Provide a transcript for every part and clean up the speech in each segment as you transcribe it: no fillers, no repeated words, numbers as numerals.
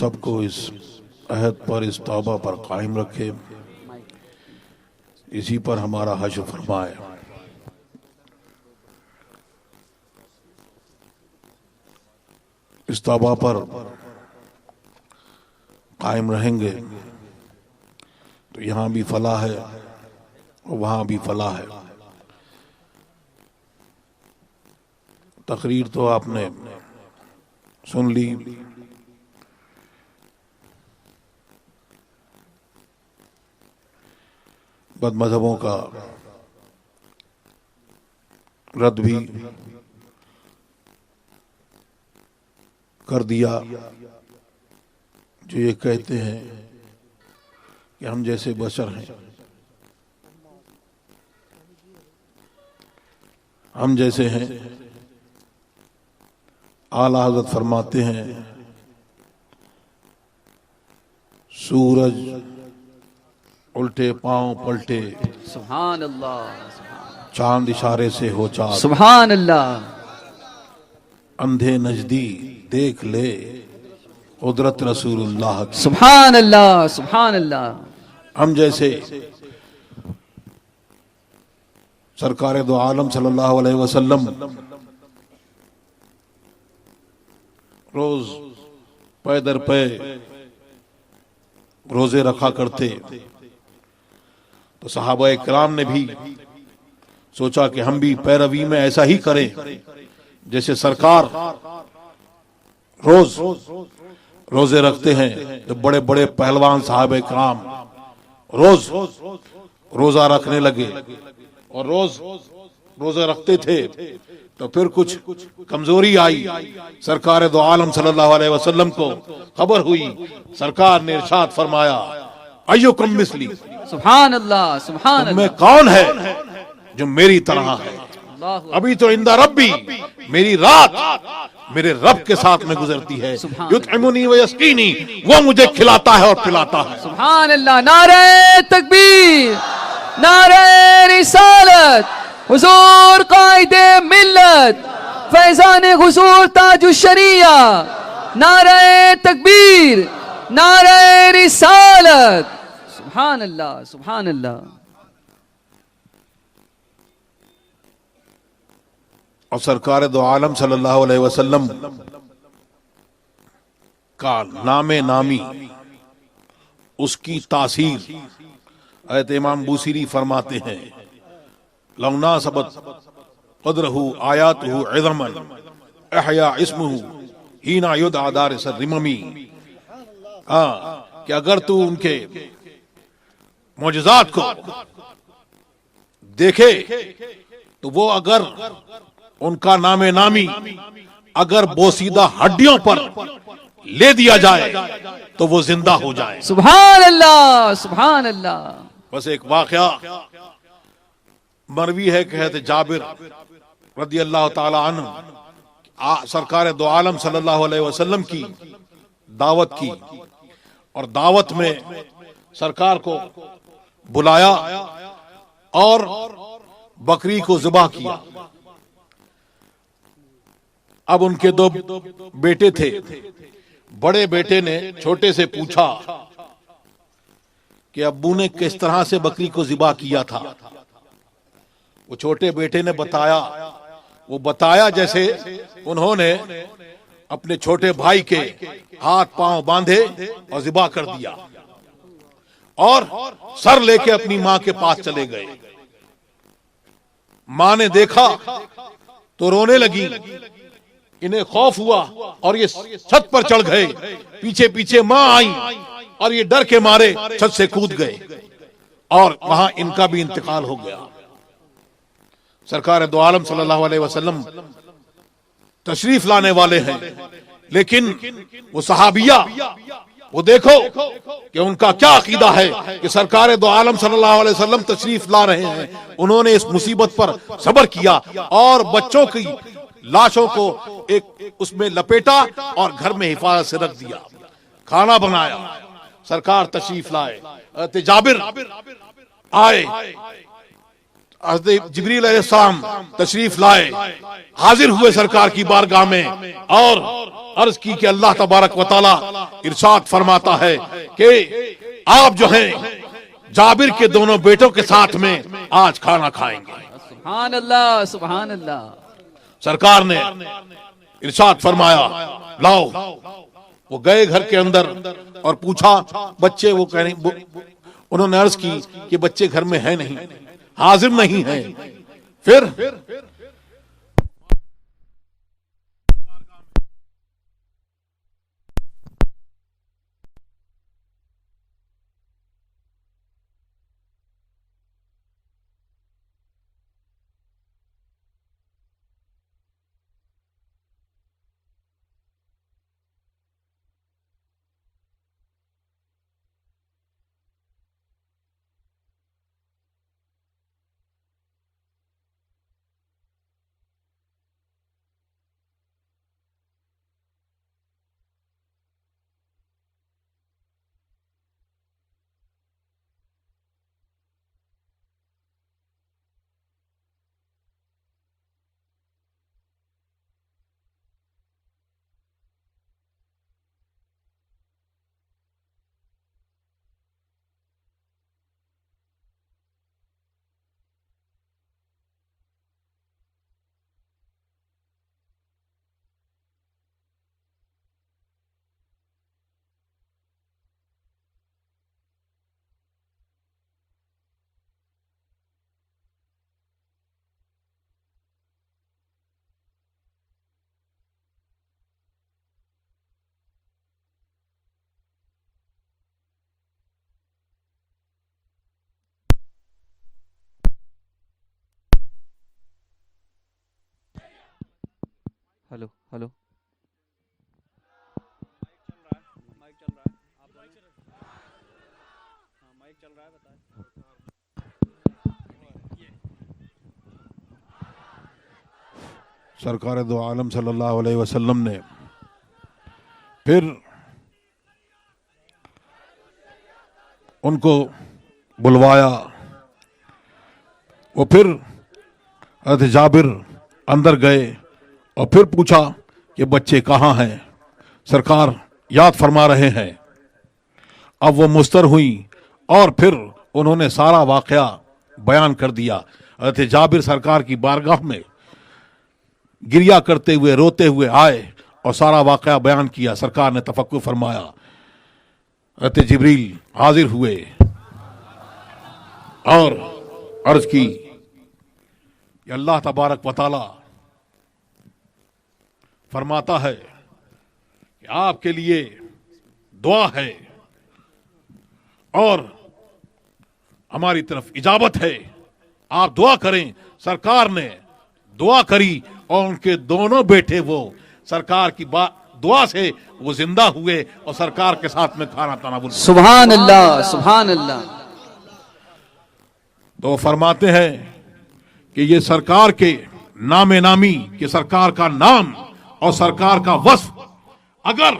सबको इस अहद पर, इस तौबा पर कायम रखे, इसी पर हमारा हश्र फरमाए। इस तौबा पर कायम रहेंगे तो यहाँ भी फलाह है और वहाँ भी फलाह है। तकरीर तो आपने सुन ली, बदमज़हबों का रद्द भी कर दिया जो ये कहते हैं कि हम जैसे बशर हैं, हम जैसे हैं। आला हज़रत फरमाते हैं सूरज उल्टे पांव पलटे, सुभान अल्लाह, चांद इशारे से हो चाँद, सुभान अल्लाह, अंधे नजदी देख ले कुदरत रसूलुल्लाह की। सुभान अल्लाह, सुभान अल्लाह। हम जैसे सरकार दो आलम सल्लल्लाहु अलैहि वसल्लम रोज पै दर पै रोजे रखा करते, तो सहाबा इकराम ने भी सोचा कि हम भी पैरवी में ऐसा ही करें, जैसे सरकार रोज रोजे रखते हैं। जो बड़े बड़े पहलवान साहब इकराम रोज रोजा रखने लगे और रोज रोजा रखते थे, तो फिर कुछ कमजोरी आई। सरकार दो आलम सल्लल्लाहु अलैहि वसल्लम को खबर हुई, सरकार ने इरशाद फरमाया अय्युकुम मिस्ली, सुभान अल्लाह, सुभान में अल्लाह। कौन है जो मेरी तरह है। अभी तो इंदा रब्बी, मेरी रात मेरे रब के साथ में गुजरती है। युतइमुनी व यस्कीनी, वो मुझे खिलाता है और पिलाता है। सुभान अल्लाह। नारे तकबीर, नारे रिसालत, हुजूर कायदे मिल्लत, फैजान हुजूर ताजुश शरिया। नारे तकबीर, नारे रिसालत, सुभान अल्लाह, सुभान अल्लाह। और सरकार दो आलम सल्लल्लाहु अलैहि वसल्लम का नामे नामी, उसकी तासीर, हज़रत इमाम बूसीरी फरमाते हैं लौना सबत क़द्रहु आयातहु इज़मन अहया इस्मुहु हीना युदअ दारिस रिममी। हाँ, कि अगर तू उनके मौजज़ात को देखे तो वो अगर उनका नामे नामी अगर बोसीदा हड्डियों पर ले दिया जाए तो वो जिंदा हो जाए। सुभान अल्लाह, सुभान अल्लाह। बस एक वाकया मरवी है, कहते जाबिर रदी अल्लाह ताला अन्हु सरकार दो आलम सल्लल्लाहु अलैहि वसल्लम की दावत की, और दावत में सरकार को बुलाया और बकरी को ज़िबा किया। अब उनके दो बेटे थे। बड़े बेटे ने छोटे से पूछा कि अब्बू ने किस तरह से बकरी को ज़िबा किया था। वो छोटे बेटे ने बताया, वो बताया जैसे उन्होंने अपने छोटे भाई के हाथ पांव बांधे और ज़िबा कर दिया और सर लेके अपनी मां के पास चले गए। मां ने देखा तो रोने लगी, इन्हें खौफ हुआ और ये छत पर चढ़ गए। पीछे पीछे मां आई और ये डर के मारे छत से कूद गए और वहां इनका भी इंतकाल हो गया। सरकार दो आलम सल्लल्लाहु अलैहि वसल्लम तशरीफ लाने वाले हैं, लेकिन वो सहाबिया, वो देखो कि उनका क्या अकीदा है कि सरकार दो आलम सल्लल्लाहु अलैहि वसल्लम तशरीफ ला रहे हैं। उन्होंने इस मुसीबत पर सब्र किया और बच्चों की लाशों को एक उसमें लपेटा और घर में हिफाजत से रख दिया। खाना बनाया, सरकार तशरीफ लाए, जाबिर आए, हज़रत जिब्रील अलैहिस्सलाम तशरीफ लाए, हाजिर हुए सरकार की बारगाह में और अर्ज की कि अल्लाह तबारक व तआला इरशाद फरमाता है कि आप जो हैं जाबिर के दोनों बेटों के साथ में आज खाना खाएंगे। सुभान अल्लाह, सुभान अल्लाह। सरकार ने इरशाद फरमाया लाओ। वो गए घर के अंदर और पूछा बच्चे, वो कह रहे, उन्होंने अर्ज की कि बच्चे घर में है नहीं, हाजिर नहीं है। फिर हेलो हेलो। सरकार दो आलम सल्लल्लाहु अलैहि वसल्लम ने फिर उनको बुलवाया। वो फिर हज़रत जाबिर अंदर गए और फिर पूछा कि बच्चे कहाँ हैं। सरकार याद फरमा रहे हैं। अब वो मुस्तर हुई और फिर उन्होंने सारा वाकया बयान कर दिया। हज़रत जाबिर सरकार की बारगाह में गिरिया करते हुए रोते हुए आए और सारा वाकया बयान किया। सरकार ने तफक्कुर फरमाया। हज़रत जिब्रील हाजिर हुए और अर्ज की कि अल्लाह तबारक व तआला फरमाता है कि आपके लिए दुआ है और हमारी तरफ इजाबत है, आप दुआ करें। सरकार ने दुआ करी और उनके दोनों बेटे वो सरकार की दुआ से वो जिंदा हुए और सरकार के साथ में खाना तनावुल। सुभान अल्लाह, सुभान अल्लाह। तो फरमाते हैं कि ये सरकार के नामे नामी, कि सरकार का नाम और सरकार का वस्फ अगर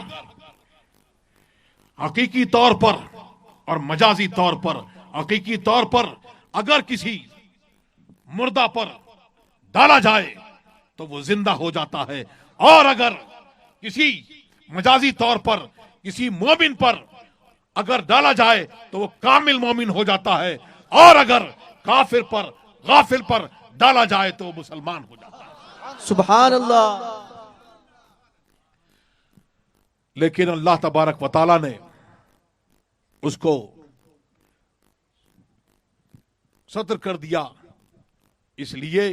हकीकी तौर पर और मजाजी तौर पर, हकीकी तौर पर अगर किसी मुर्दा पर डाला जाए तो वो जिंदा हो जाता है, और अगर किसी मजाजी तौर पर किसी मोमिन पर अगर डाला जाए तो वो कामिल मोमिन हो जाता है, और अगर काफिर पर गाफिल पर डाला जाए तो वो मुसलमान हो जाता है। सुभान अल्लाह। लेकिन अल्लाह तबारक व तआला ने उसको सत्र कर दिया, इसलिए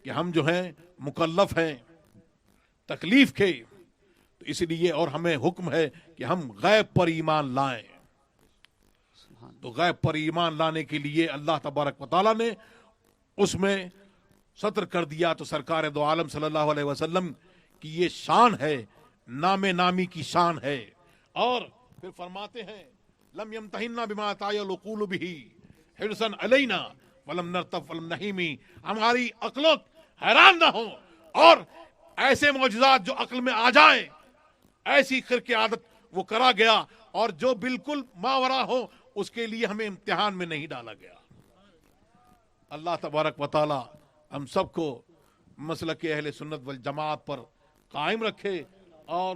कि हम जो हैं मुकल्लफ हैं तकलीफ के, तो इसलिए और हमें हुक्म है कि हम गैब पर ईमान लाएं। तो गैब पर ईमान लाने के लिए अल्लाह तबारक व तआला ने उसमें सत्र कर दिया। तो सरकार दो आलम सल्लल्लाहु अलैहि वसल्लम की ये शान है, नामे नामी की शान है। और फिर फरमाते हैं लम यमतहिन्ना बिमा तायल उकूल बिही हिरसन अलैना वलम नरतफ वलम नहीमी, हमारी अक्लों हैरान ना हो और ऐसे मौजूदात जो अक्ल में आ जाए ऐसी खिर की आदत वो करा गया, और जो बिल्कुल मावरा हो उसके लिए हमें इम्तिहान में नहीं डाला गया। अल्लाह तबारक व तआला हम सबको मसलक अहले सुन्नत वल जमात पर कायम रखे और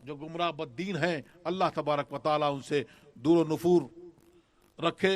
जो गुमराह बद्दीन हैं अल्लाह तबारक व तआला उनसे दूर नुफूर रखे।